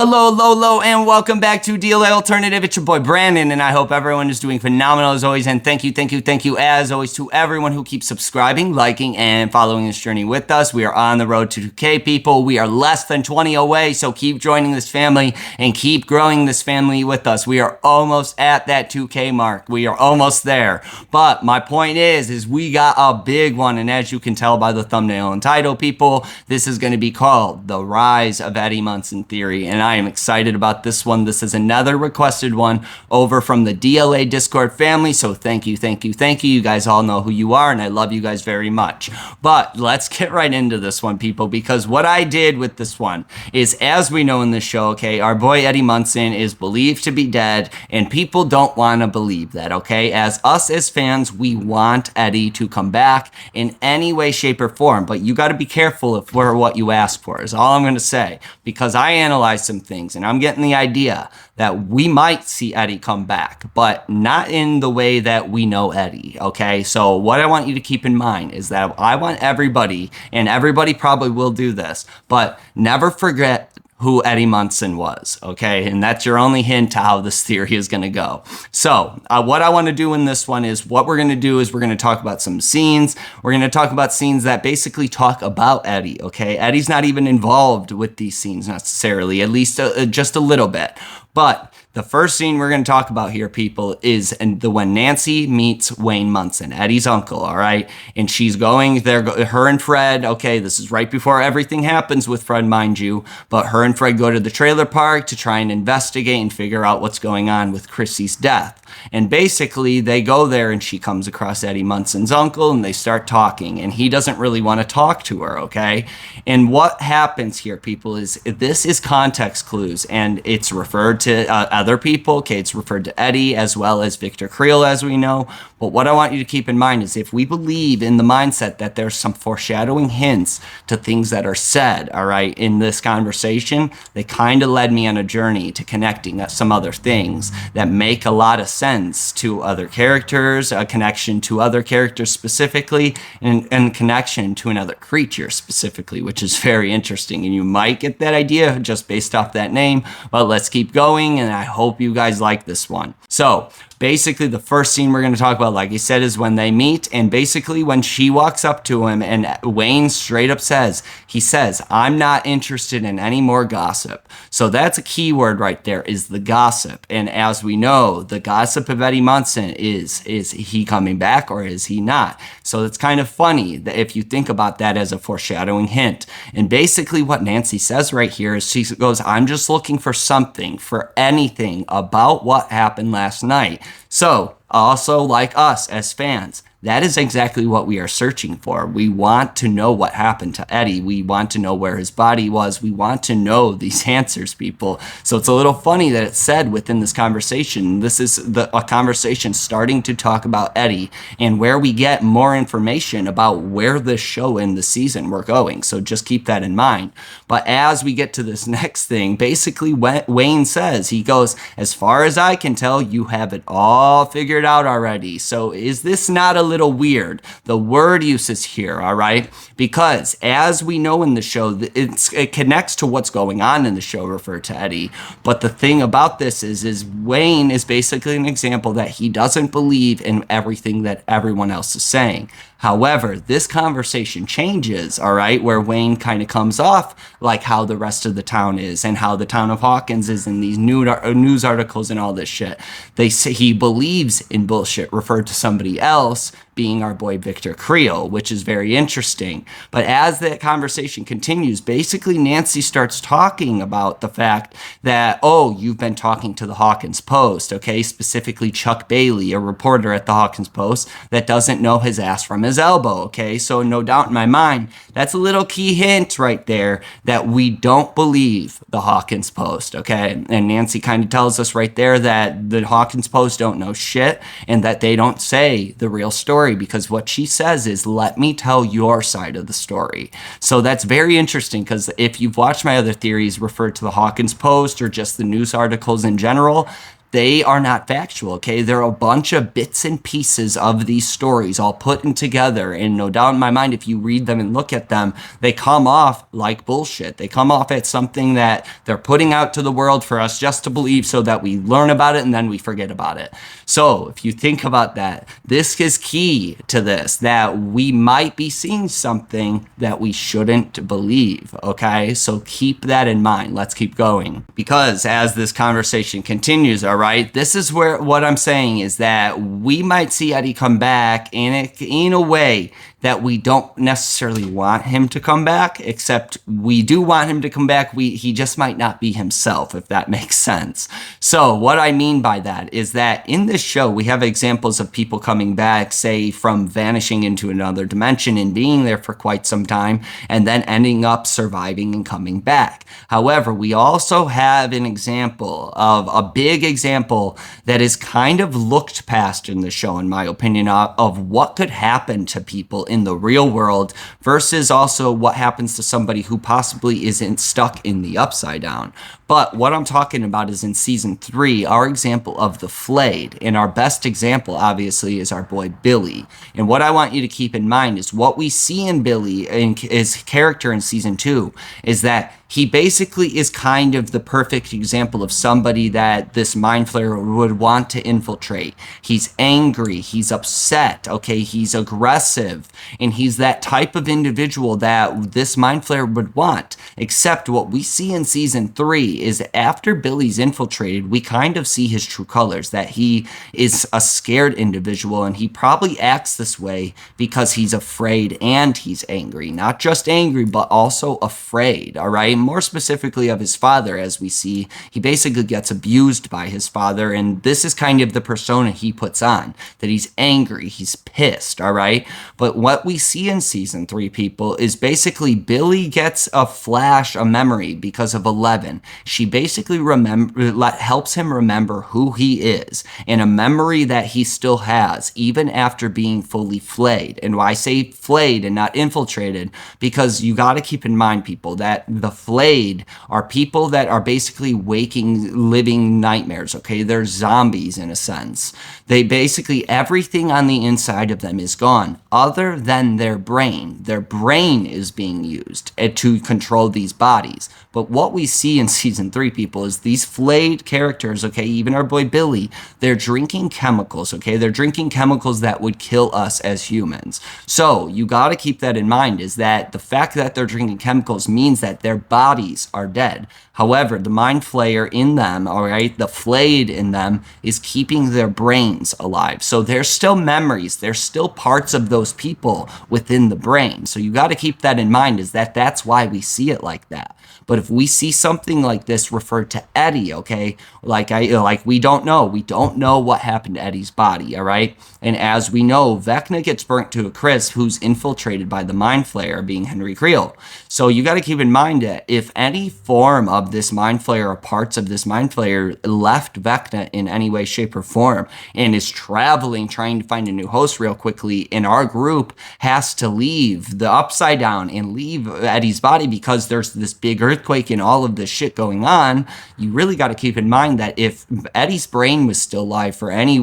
Hello, Lolo, and welcome back to DLA Alternative. It's your boy Brandon, and I hope everyone is doing phenomenal as always. And thank you as always to everyone who keeps subscribing, liking, and following this journey with us. We are on the road to 2K, people. We are less than 20 away, so keep joining this family and keep growing this family with us. We are almost at that 2K mark. We are almost there. But my point is we got a big one, and as you can tell by the thumbnail and title, people, this is going to be called The Rise of Eddie Munson Theory, and I am excited about this one. This is another requested one over from the DLA Discord family, so thank you. You guys all know who you are, and I love you guys very much. But let's get right into this one, people, because what I did with this one is, as we know in this show, okay, our boy Eddie Munson is believed to be dead, and people don't want to believe that, okay? As fans, we want Eddie to come back in any way, shape, or form, but you got to be careful for what you ask for, is all I'm going to say, because I analyzed some things, and I'm getting the idea that we might see Eddie come back, but not in the way that we know Eddie, okay? So what I want you to keep in mind is that I want everybody, and everybody probably will do this, but never forget who Eddie Munson was, okay? And that's your only hint to how this theory is going to go. So what I want to do in this one is, what we're going to do is we're going to talk about some scenes. We're going to talk about scenes that basically talk about Eddie, okay? Eddie's not even involved with these scenes necessarily, at least just a little bit. But the first scene we're going to talk about here, people, is when Nancy meets Wayne Munson, Eddie's uncle, all right? And she's going there, her and Fred, okay, this is right before everything happens with Fred, mind you, but her and Fred go to the trailer park to try and investigate and figure out what's going on with Chrissy's death. And basically, they go there and she comes across Eddie Munson's uncle and they start talking, and he doesn't really want to talk to her, okay? And what happens here, people, is this is context clues, and it's referred to other people, okay? It's referred to Eddie as well as Victor Creel, as we know. But what I want you to keep in mind is, if we believe in the mindset that there's some foreshadowing hints to things that are said, all right, in this conversation, they kind of led me on a journey to connecting some other things that make a lot of sense to other characters, a connection to other characters specifically, and connection to another creature specifically, which is very interesting. And you might get that idea just based off that name, but let's keep going, and I hope you guys like this one. So basically, the first scene we're going to talk about, like I said, is when they meet, and basically when she walks up to him, and Wayne straight up says, I'm not interested in any more gossip. So that's a key word right there, is the gossip. And as we know, the gossip of Eddie Munson is he coming back or is he not? So it's kind of funny that if you think about that as a foreshadowing hint. And basically what Nancy says right here is, she goes, I'm just looking for something, for anything about what happened last night. So, also, like us as fans, that is exactly what we are searching for. We want to know what happened to Eddie. We want to know where his body was. We want to know these answers, people. So it's a little funny that it's said within this conversation. This is a conversation starting to talk about Eddie and where we get more information about where this show in the season we're going. So just keep that in mind. But as we get to this next thing, basically Wayne says, he goes, as far as I can tell, you have it all figured out already. So is this not a little weird, the word uses here, all right? Because as we know in the show, it connects to what's going on in the show referred to Eddie. But the thing about this is Wayne is basically an example that he doesn't believe in everything that everyone else is saying. However, this conversation changes, all right, where Wayne kind of comes off like how the rest of the town is and how the town of Hawkins is in these news articles and all this shit. They say he believes in bullshit referred to somebody else, being our boy Victor Creel, which is very interesting. But as that conversation continues, basically Nancy starts talking about the fact that, oh, you've been talking to the Hawkins Post, okay? Specifically Chuck Bailey, a reporter at the Hawkins Post that doesn't know his ass from his elbow, okay? So no doubt in my mind, that's a little key hint right there that we don't believe the Hawkins Post, okay? And Nancy kind of tells us right there that the Hawkins Post don't know shit and that they don't say the real story, because what she says is, let me tell your side of the story. So that's very interesting, because if you've watched my other theories referred to the Hawkins Post or just the news articles in general, they are not factual, okay? They're a bunch of bits and pieces of these stories all put in together, and no doubt in my mind, if you read them and look at them, they come off like bullshit. They come off as something that they're putting out to the world for us just to believe so that we learn about it and then we forget about it. So if you think about that, this is key to this, that we might be seeing something that we shouldn't believe, okay? So keep that in mind. Let's keep going, because as this conversation continues, all right, this is where what I'm saying is that we might see Eddie come back in a way that we don't necessarily want him to come back, except we do want him to come back. He just might not be himself, if that makes sense. So what I mean by that is that in this show, we have examples of people coming back, say from vanishing into another dimension and being there for quite some time, and then ending up surviving and coming back. However, we also have an example of a big example that is kind of looked past in the show, in my opinion, of what could happen to people in the real world versus also what happens to somebody who possibly isn't stuck in the upside down. But what I'm talking about is in season 3, our example of the flayed. And our best example, obviously, is our boy Billy. And what I want you to keep in mind is what we see in Billy, in his character in season 2, is that he basically is kind of the perfect example of somebody that this mind flayer would want to infiltrate. He's angry, he's upset, okay, he's aggressive, and he's that type of individual that this mind flayer would want. Except what we see in season 3 is after Billy's infiltrated, we kind of see his true colors, that he is a scared individual, and he probably acts this way because he's afraid and he's angry. Not just angry, but also afraid, all right? More specifically of his father, as we see, he basically gets abused by his father, and this is kind of the persona he puts on, that he's angry, he's pissed, all right? But what we see in season 3, people, is basically Billy gets a flash, a memory because of 11. She basically helps him remember who he is, and a memory that he still has, even after being fully flayed. And why I say flayed and not infiltrated, because you got to keep in mind, people, that the flayed are people that are basically waking, living nightmares, okay? They're zombies in a sense. They basically, everything on the inside of them is gone, other than their brain. Their brain is being used to control these bodies. But what we see in season 3, people, is these flayed characters, okay, even our boy Billy, they're drinking chemicals, okay? They're drinking chemicals that would kill us as humans. So you got to keep that in mind, is that the fact that they're drinking chemicals means that their bodies are dead. However, the mind flayer in them, all right, the flayed in them is keeping their brains alive. So there's still memories, there's still parts of those people within the brain. So you got to keep that in mind, is that that's why we see it like that. But if we see something like this referred to Eddie, okay, we don't know what happened to Eddie's body, all right? And as we know, Vecna gets burnt to a crisp, who's infiltrated by the mind flayer, being Victor Creel. So you got to keep in mind that if any form of this mind flayer or parts of this mind flayer left Vecna in any way, shape, or form and is traveling, trying to find a new host real quickly, and our group has to leave the upside down and leave Eddie's body because there's this big earthquake and all of this shit going on, you really got to keep in mind that if Eddie's brain was still alive for any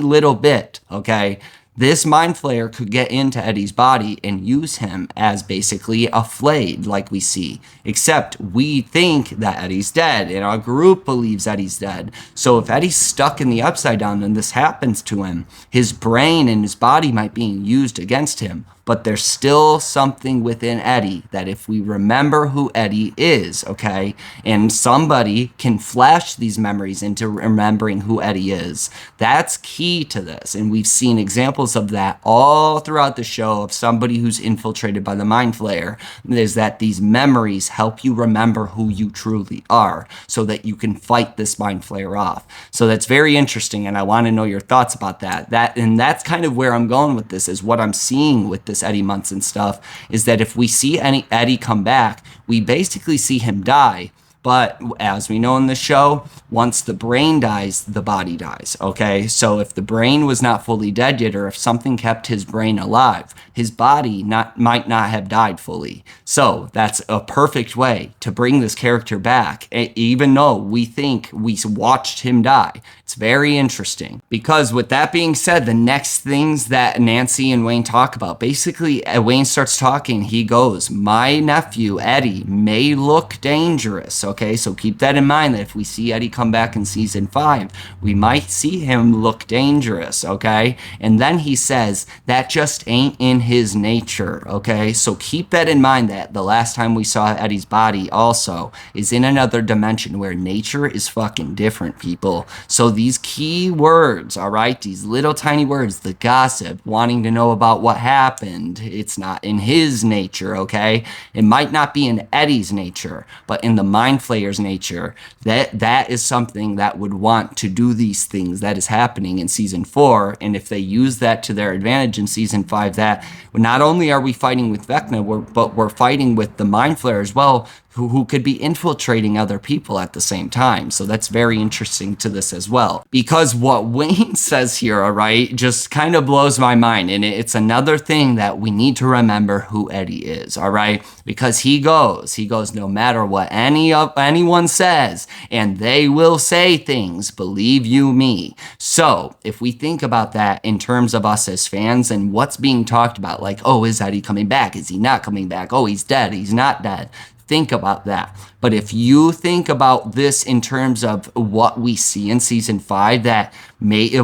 little bit, okay, this mind flayer could get into Eddie's body and use him as basically a flayed, like we see. Except we think that Eddie's dead, and our group believes Eddie's dead. So if Eddie's stuck in the upside down and this happens to him, his brain and his body might be used against him. But there's still something within Eddie that if we remember who Eddie is, okay, and somebody can flash these memories into remembering who Eddie is, that's key to this. And we've seen examples of that all throughout the show of somebody who's infiltrated by the mind flayer, is that these memories help you remember who you truly are so that you can fight this mind flayer off. So that's very interesting, and I want to know your thoughts about that. And that's kind of where I'm going with this, is what I'm seeing with this Eddie Munson stuff, is that if we see Eddie come back, we basically see him die. But as we know in the show, once the brain dies, the body dies, okay? So if the brain was not fully dead yet, or if something kept his brain alive, his body might not have died fully. So that's a perfect way to bring this character back, even though we think we watched him die. It's very interesting, because with that being said, the next things that Nancy and Wayne talk about, basically Wayne starts talking. He goes, my nephew Eddie may look dangerous. Okay, so keep that in mind, that if we see Eddie come back in season 5, we might see him look dangerous. Okay, and then he says that just ain't in his nature. Okay, so keep that in mind, that the last time we saw Eddie's body also is in another dimension where nature is fucking different, people. So these key words, all right, these little tiny words, the gossip, wanting to know about what happened, it's not in his nature. Okay, it might not be in Eddie's nature, but in the mind flayer's nature, that is something that would want to do these things that is happening in season 4. And if they use that to their advantage in season 5, that not only are we fighting with Vecna, but we're fighting with the mind flayer as well, who could be infiltrating other people at the same time. So that's very interesting to this as well, because what Wayne says here, all right, just kind of blows my mind. And it's another thing that we need to remember who Eddie is, all right, because he goes, no matter what anyone says, and they will say things, believe you me. So if we think about that in terms of us as fans and what's being talked about, like, oh, is Eddie coming back? Is he not coming back? Oh, he's dead. He's not dead. Think about that. But if you think about this in terms of what we see in season 5,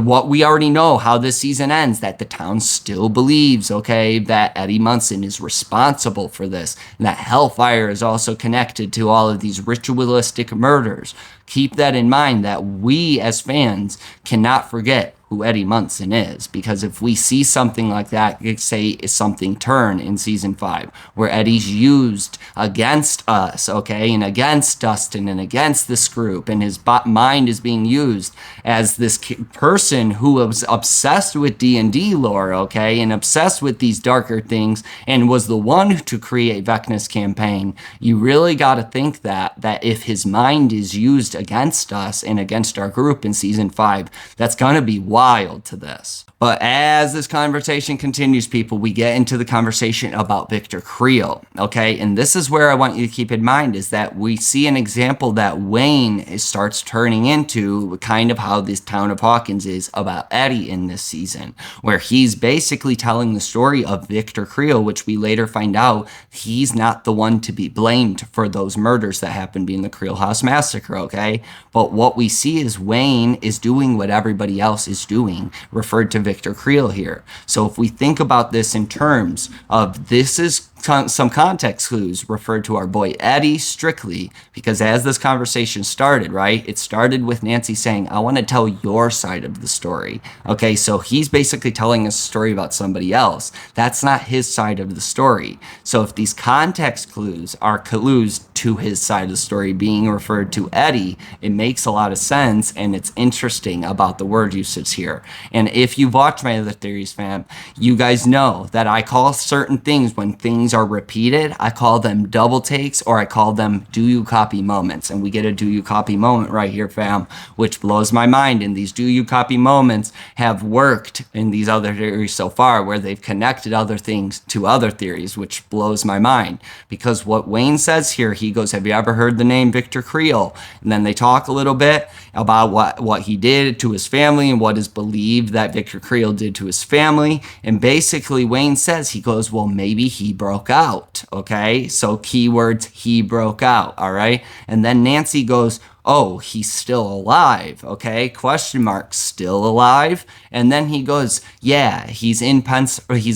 what we already know, how this season ends, that the town still believes, okay, that Eddie Munson is responsible for this, and that Hellfire is also connected to all of these ritualistic murders. Keep that in mind, that we as fans cannot forget who Eddie Munson is, because if we see something like that, say something turn in season 5 where Eddie's used against us, okay, and against Dustin and against this group, and his mind is being used as this person who was obsessed with D&D lore, okay, and obsessed with these darker things, and was the one to create Vecna's campaign, you really got to think that if his mind is used against us and against our group in season 5, that's going to be wild to this. But as this conversation continues, people, we get into the conversation about Victor Creel, okay? And this is where I want you to keep in mind, is that we see an example that Wayne starts turning into kind of how this town of Hawkins is about Eddie in this season, where he's basically telling the story of Victor Creel, which we later find out he's not the one to be blamed for those murders that happened in the Creel House Massacre, okay? But what we see is Wayne is doing what everybody else is doing, referred to Victor Creel here. So if we think about this in terms of, this is some context clues referred to our boy Eddie strictly, because as this conversation started, right, it started with Nancy saying, I want to tell your side of the story. Okay, so he's basically telling us a story about somebody else. That's not his side of the story. So if these context clues are clues to his side of the story being referred to Eddie, it makes a lot of sense, and it's interesting about the word usage here. And if you've watched my other theories, fam, you guys know that I call certain things, when things are repeated, I call them double takes, or I call them do you copy moments. And we get a do you copy moment right here, fam, which blows my mind. And these do you copy moments have worked in these other theories so far, where they've connected other things to other theories, which blows my mind. Because what Wayne says here, he goes, have you ever heard the name Victor Creel? And then they talk a little bit about what he did to his family and what is believed that Victor Creel did to his family. And basically Wayne says, he goes, well, maybe he broke out, okay? So keywords, he broke out, all right? And then Nancy goes, oh, he's still alive, okay? Question mark, still alive? And then he goes, yeah, he's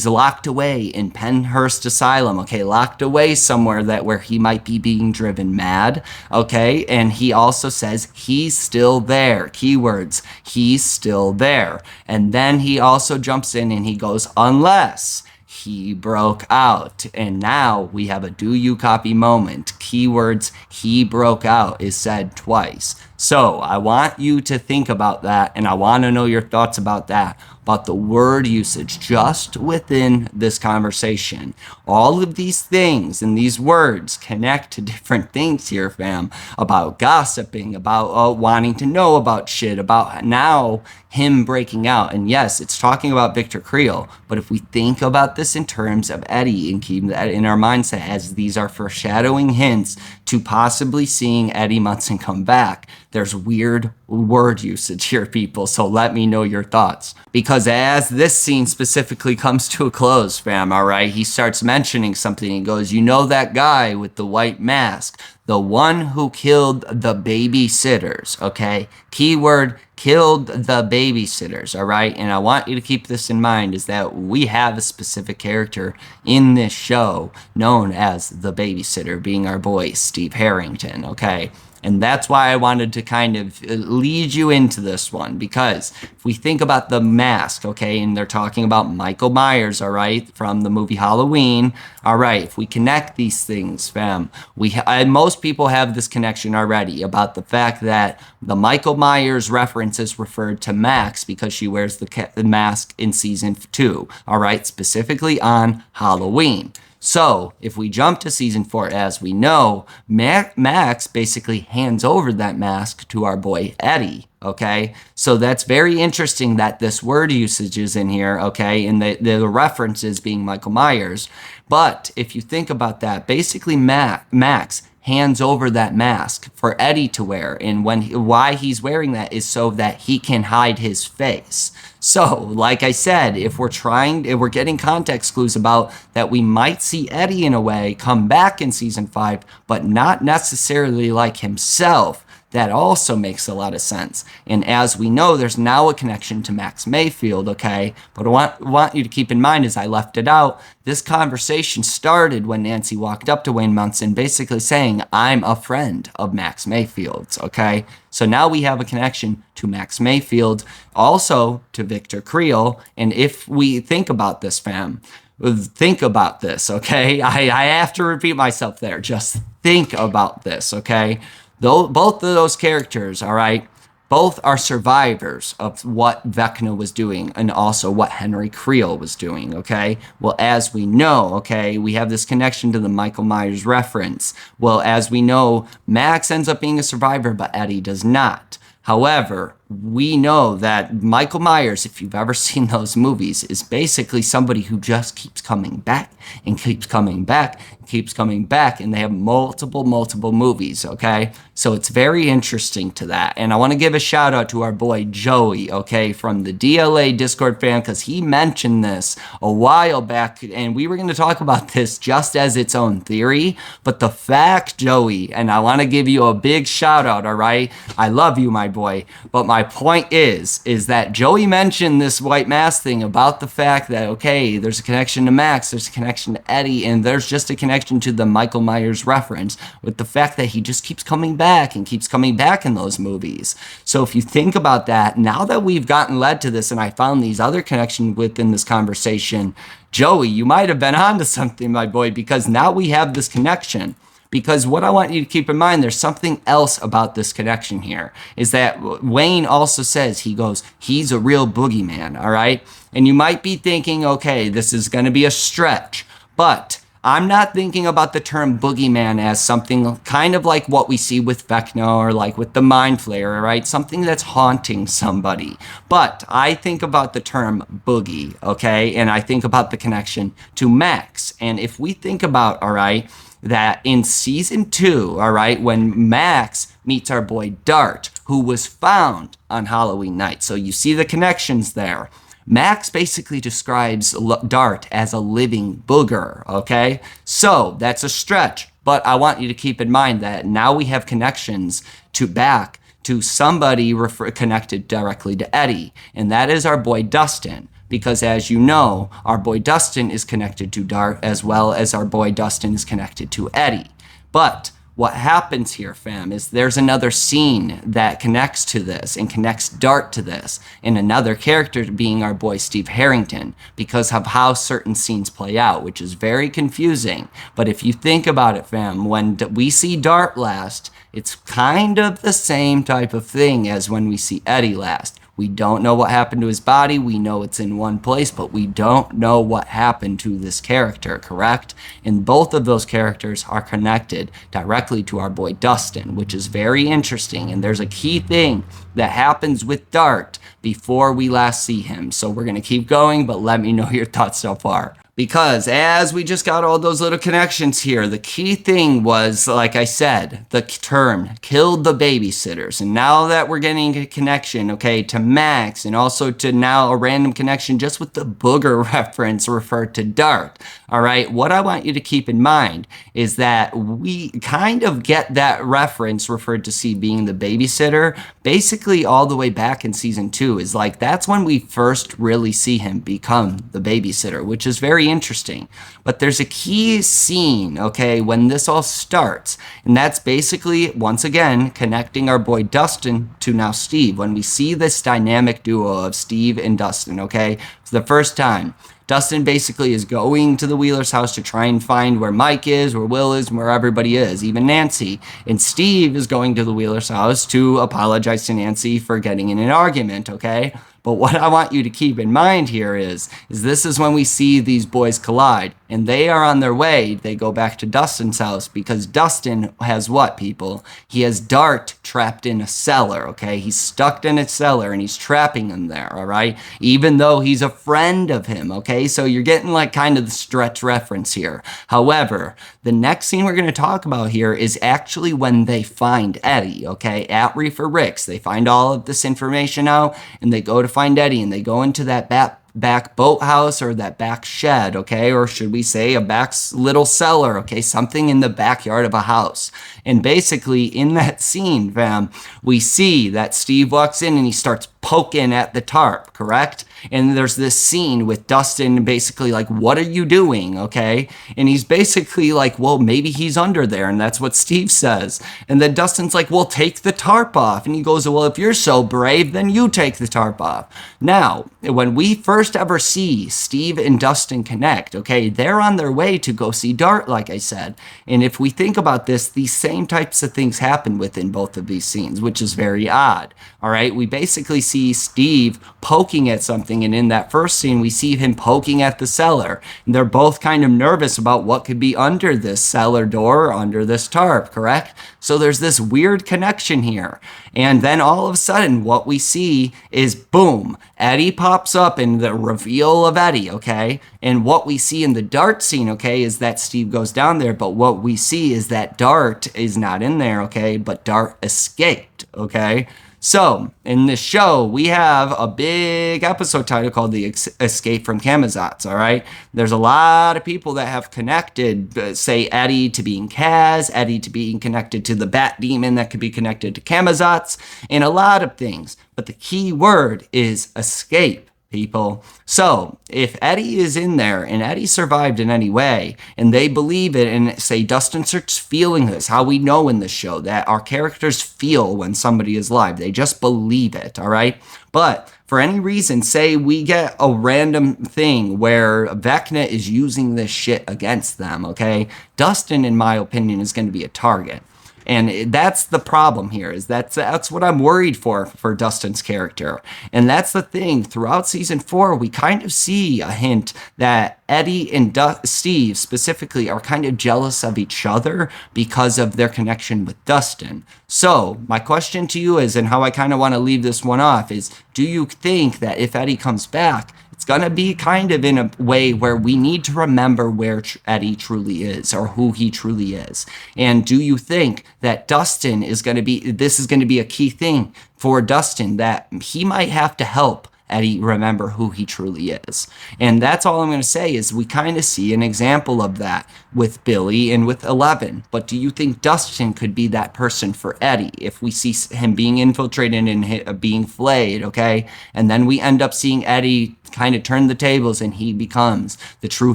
locked away in Penhurst Asylum, okay? Locked away somewhere where he might be being driven mad, okay? And he also says he's still there. Keywords, he's still there. And then he also jumps in and he goes, unless he broke out. And now we have a do you copy moment. Keywords, he broke out is said twice. So I want you to think about that, and I want to know your thoughts about that. about the word usage just within this conversation. All of these things and these words connect to different things here, fam, about gossiping, about wanting to know about shit, about now him breaking out. And yes, it's talking about Victor Creel, but if we think about this in terms of Eddie and keep that in our mindset, as these are foreshadowing hints to possibly seeing Eddie Munson come back, there's weird word usage here, people. So let me know your thoughts. Because as this scene specifically comes to a close, fam, all right, he starts mentioning something. He goes, you know that guy with the white mask, the one who killed the babysitters, okay? Keyword, killed the babysitters, all right? And I want you to keep this in mind, is that we have a specific character in this show known as the babysitter, being our boy, Steve Harrington, okay? And that's why I wanted to kind of lead you into this one, because if we think about the mask, okay, and they're talking about Michael Myers, all right, from the movie Halloween, all right, if we connect these things, fam, most people have this connection already about the fact that the Michael Myers reference is referred to Max because she wears the mask in season 2, all right, specifically on Halloween. So, if we jump to season 4, as we know, Max basically hands over that mask to our boy Eddie, okay? So that's very interesting that this word usage is in here, okay? And the references being Michael Myers. But if you think about that, basically Max hands over that mask for Eddie to wear, and why he's wearing that is so that he can hide his face. So, like I said, if we're getting context clues about that we might see Eddie in a way come back in season 5, but not necessarily like himself. That also makes a lot of sense. And as we know, there's now a connection to Max Mayfield, okay? But I want you to keep in mind, as I left it out, this conversation started when Nancy walked up to Wayne Munson basically saying, I'm a friend of Max Mayfield's, okay? So now we have a connection to Max Mayfield, also to Victor Creel. And if we think about this, fam, think about this, okay? I have to repeat myself there. Just think about this, okay? Both of those characters, all right, both are survivors of what Vecna was doing and also what Henry Creel was doing, okay? Well, as we know, okay, we have this connection to the Michael Myers reference. Well, as we know, Max ends up being a survivor, but Eddie does not. However, we know that Michael Myers, if you've ever seen those movies, is basically somebody who just keeps coming back and keeps coming back and keeps coming back, and they have multiple movies, okay? So it's very interesting to that. And I want to give a shout out to our boy Joey, okay, from the DLA Discord fan, because he mentioned this a while back, and we were going to talk about this just as its own theory, but the fact, Joey, and I want to give you a big shout out, all right? I love you, my boy, but my point is that Joey mentioned this white mask thing about the fact that, okay, there's a connection to Max, there's a connection to Eddie, and there's just a connection to the Michael Myers reference with the fact that he just keeps coming back and keeps coming back in those movies. So if you think about that, now that we've gotten led to this and I found these other connections within this conversation, Joey, you might have been onto something, my boy, because now we have this connection. Because what I want you to keep in mind, there's something else about this connection here, is that Wayne also says, he's a real boogeyman, all right? And you might be thinking, okay, this is going to be a stretch, but I'm not thinking about the term boogeyman as something kind of like what we see with Vecna or like with the Mind Flayer, right? Something that's haunting somebody. But I think about the term boogie, okay? And I think about the connection to Max. And if we think about, all right, that in season 2, all right, when Max meets our boy Dart, who was found on Halloween night. So you see the connections there. Max basically describes Dart as a living booger, okay? So that's a stretch, but I want you to keep in mind that now we have connections back to somebody connected directly to Eddie, and that is our boy Dustin. Because as you know, our boy Dustin is connected to Dart as well as our boy Dustin is connected to Eddie. But what happens here, fam, is there's another scene that connects to this and connects Dart to this, and another character being our boy Steve Harrington, because of how certain scenes play out, which is very confusing. But if you think about it, fam, when we see Dart last, it's kind of the same type of thing as when we see Eddie last. We don't know what happened to his body. We know it's in one place, but we don't know what happened to this character, correct? And both of those characters are connected directly to our boy Dustin, which is very interesting. And there's a key thing that happens with Dart before we last see him. So we're going to keep going, but let me know your thoughts so far. Because as we just got all those little connections here, the key thing was, like I said, the term killed the babysitters. And now that we're getting a connection, okay, to Max, and also to now a random connection just with the booger reference referred to Dart. All right, what I want you to keep in mind is that we kind of get that reference referred to Steve being the babysitter basically all the way back in season 2. Is like that's when we first really see him become the babysitter, which is very interesting. But there's a key scene, okay, when this all starts, and that's basically, once again, connecting our boy Dustin to now Steve. When we see this dynamic duo of Steve and Dustin, okay, for the first time, Dustin basically is going to the Wheeler's house to try and find where Mike is, where Will is, where everybody is, even Nancy. And Steve is going to the Wheeler's house to apologize to Nancy for getting in an argument, okay? But what I want you to keep in mind here is this is when we see these boys collide, and they are on their way. They go back to Dustin's house because Dustin has what, people? He has Dart trapped in a cellar, okay? He's stuck in a cellar and he's trapping him there, all right? Even though he's a friend of him, okay? So you're getting like kind of the stretch reference here. However, the next scene we're going to talk about here is actually when they find Eddie, okay? At Reefer Rick's. They find all of this information out and they go to find Eddie, and they go into that back boathouse or that back shed, okay? Or should we say a back little cellar, okay? Something in the backyard of a house. And basically in that scene, fam, we see that Steve walks in and he starts poking at the tarp, correct? And there's this scene with Dustin basically like, what are you doing, okay? And he's basically like, well, maybe he's under there, and that's what Steve says. And then Dustin's like, well, take the tarp off. And he goes, well, if you're so brave, then you take the tarp off. Now, when we first ever see Steve and Dustin connect, okay, they're on their way to go see Dart, like I said. And if we think about this, these same types of things happen within both of these scenes, which is very odd, all right? We basically see Steve poking at something, and in that first scene, we see him poking at the cellar. And they're both kind of nervous about what could be under this cellar door, or under this tarp, correct? So there's this weird connection here. And then all of a sudden, what we see is, boom, Eddie pops up in the reveal of Eddie, okay? And what we see in the Dart scene, okay, is that Steve goes down there, but what we see is that Dart is not in there, okay? But Dart escaped, okay? So, in this show, we have a big episode title called The Escape from Camazotz, all right? There's a lot of people that have connected, say, Eddie to being Kaz, Eddie to being connected to the Bat Demon that could be connected to Camazotz, and a lot of things. But the key word is escape, people. So if Eddie is in there and Eddie survived in any way, and they believe it, and say Dustin starts feeling this, how we know in this show that our characters feel when somebody is alive, they just believe it, all right? But for any reason, say we get a random thing where Vecna is using this shit against them, okay? Dustin, in my opinion, is going to be a target. And that's the problem here, is that's what I'm worried for Dustin's character. And that's the thing. Throughout season 4, we kind of see a hint that Eddie and Steve specifically are kind of jealous of each other because of their connection with Dustin. So my question to you is, and how I kind of want to leave this one off, is do you think that if Eddie comes back, it's going to be kind of in a way where we need to remember where Eddie truly is, or who he truly is? And do you think that Dustin is going to be, this is going to be a key thing for Dustin, that he might have to help Eddie remember who he truly is? And that's all I'm going to say, is we kind of see an example of that with Billy and with 11. But do you think Dustin could be that person for Eddie if we see him being infiltrated and being flayed, okay? And then we end up seeing Eddie kind of turn the tables and he becomes the true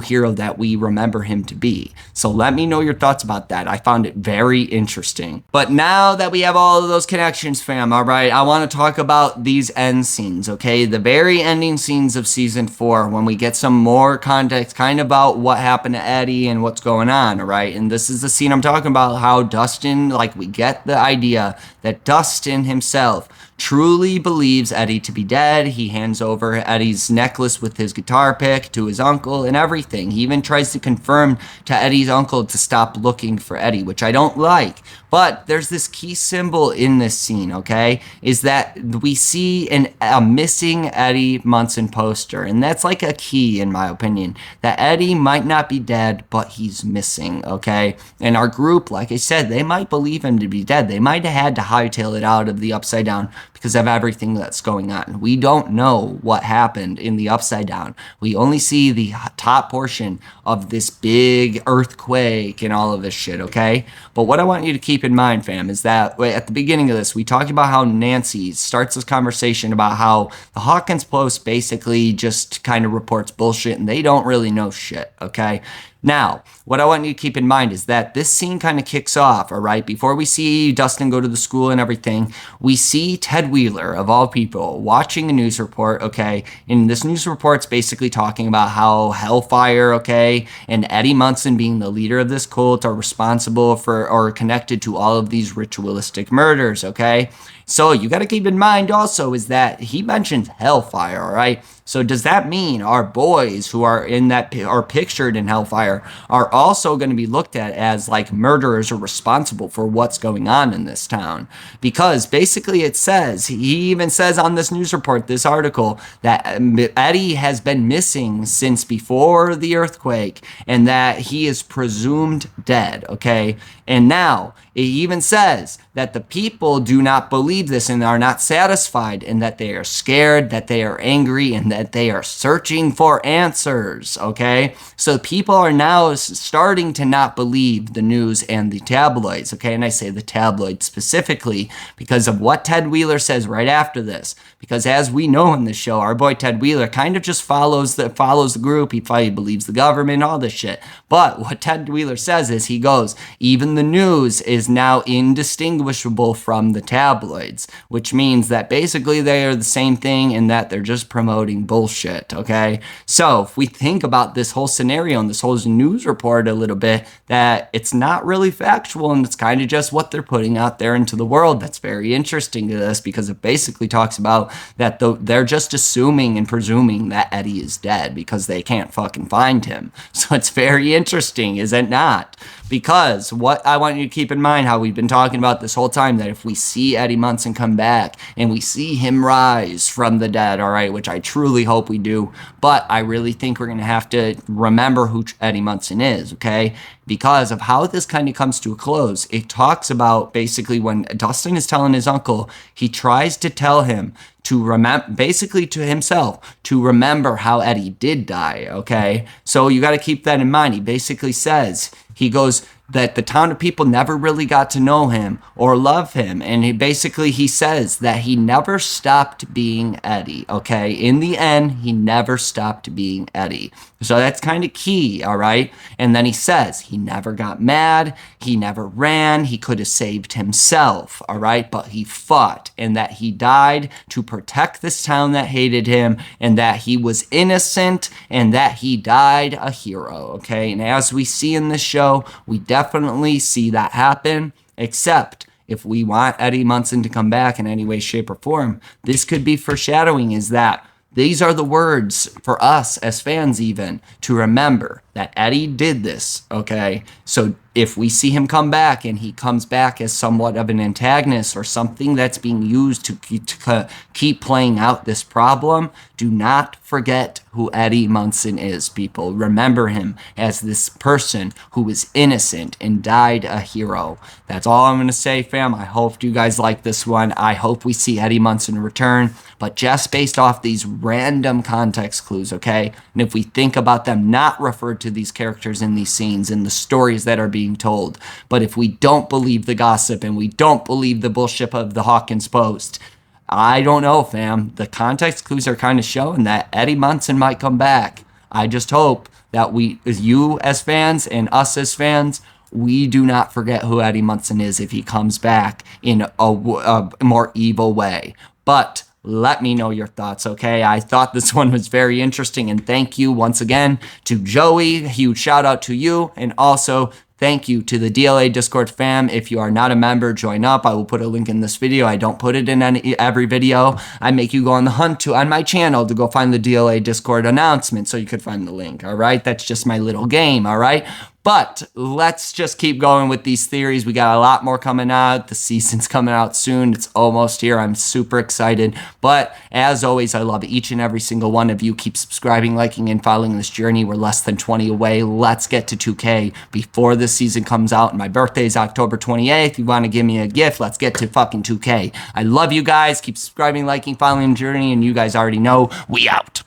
hero that we remember him to be. So let me know your thoughts about that. I found it very interesting. But now that we have all of those connections, fam, all right, I want to talk about these end scenes, okay? The very ending scenes of season 4, when we get some more context kind of about what happened to Eddie and what's going on, all right? And this is the scene I'm talking about, how Dustin, like, we get the idea that Dustin himself truly believes Eddie to be dead. He hands over Eddie's necklace with his guitar pick to his uncle and everything. He even tries to confirm to Eddie's uncle to stop looking for Eddie, which I don't like. But there's this key symbol in this scene, okay, is that we see a missing Eddie Munson poster. And that's like a key, in my opinion, that Eddie might not be dead, but he's missing, okay? And our group, like I said, they might believe him to be dead. They might have had to hightail it out of the Upside Down because of everything that's going on. We don't know what happened in the Upside Down. We only see the top portion of this big earthquake and all of this shit, okay? But what I want you to keep in mind, fam, is that at the beginning of this, we talked about how Nancy starts this conversation about how the Hawkins Post basically just kind of reports bullshit and they don't really know shit, okay? Now, what I want you to keep in mind is that this scene kind of kicks off, all right? Before we see Dustin go to the school and everything, we see Ted Wheeler, of all people, watching a news report, okay? And this news report's basically talking about how Hellfire, okay, and Eddie Munson being the leader of this cult are responsible for or connected to all of these ritualistic murders, okay? So you got to keep in mind also is that he mentions Hellfire, all right? So does that mean our boys who are in that are pictured in Hellfire are also going to be looked at as like murderers or responsible for what's going on in this town? Because basically it says, he even says on this news report, this article, that Eddie has been missing since before the earthquake and that he is presumed dead, okay? And now it even says that the people do not believe this and are not satisfied and that they are scared, that they are angry, and that they are searching for answers, okay? So people are now starting to not believe the news and the tabloids, okay? And I say the tabloids specifically because of what Ted Wheeler says right after this. Because as we know in the show, our boy Ted Wheeler kind of just follows the group. He believes the government, all this shit. But what Ted Wheeler says is he goes, even the news is now indistinguishable from the tabloids, which means that basically they are the same thing and that they're just promoting bullshit, okay? So if we think about this whole scenario and this whole news report a little bit, that it's not really factual and it's kind of just what they're putting out there into the world. That's very interesting to this because it basically talks about that they're just assuming and presuming that Eddie is dead because they can't fucking find him. So it's very interesting, is it not? Because what I want you to keep in mind, how we've been talking about this whole time, that if we see Eddie Munson come back and we see him rise from the dead, all right, which I truly hope we do, but I really think we're going to have to remember who Eddie Munson is, okay? Because of how this kind of comes to a close, it talks about basically when Dustin is telling his uncle, he tries to tell him to remember, basically to himself, to remember how Eddie did die, okay? So you got to keep that in mind. He basically says, he goes, that the town of people never really got to know him or love him. And he says that he never stopped being Eddie, okay? In the end, he never stopped being Eddie. So that's kind of key, all right? And then he says he never got mad, he never ran, he could have saved himself, all right? But he fought, and that he died to protect this town that hated him, and that he was innocent, and that he died a hero, okay? And as we see in this show, we definitely see that happen, except if we want Eddie Munson to come back in any way, shape, or form, this could be foreshadowing, is that these are the words for us as fans even to remember that Eddie did this, okay? So if we see him come back and he comes back as somewhat of an antagonist or something that's being used to keep playing out this problem, do not forget who Eddie Munson is, people. Remember him as this person who was innocent and died a hero. That's all I'm going to say, fam. I hope you guys like this one. I hope we see Eddie Munson return, but just based off these random context clues, okay? And if we think about them not referred to these characters in these scenes and the stories that are being told, but if we don't believe the gossip and we don't believe the bullshit of the Hawkins Post, I don't know, fam. The context clues are kind of showing that Eddie Munson might come back. I just hope that you as fans and us as fans, we do not forget who Eddie Munson is if he comes back in a more evil way. But let me know your thoughts, okay? I thought this one was very interesting, and thank you once again to Joey. Huge shout out to you, and also Thank you to the DLA Discord fam. If you are not a member, join up. I will put a link in this video. I don't put it in every video. I make you go on the hunt on my channel to go find the DLA Discord announcement so you could find the link, all right? That's just my little game, all right? But let's just keep going with these theories. We got a lot more coming out. The season's coming out soon. It's almost here. I'm super excited. But as always, I love each and every single one of you. Keep subscribing, liking, and following this journey. We're less than 20 away. Let's get to 2K before this season comes out. My birthday is October 28th. You want to give me a gift? Let's get to fucking 2K. I love you guys. Keep subscribing, liking, following the journey. And you guys already know, we out.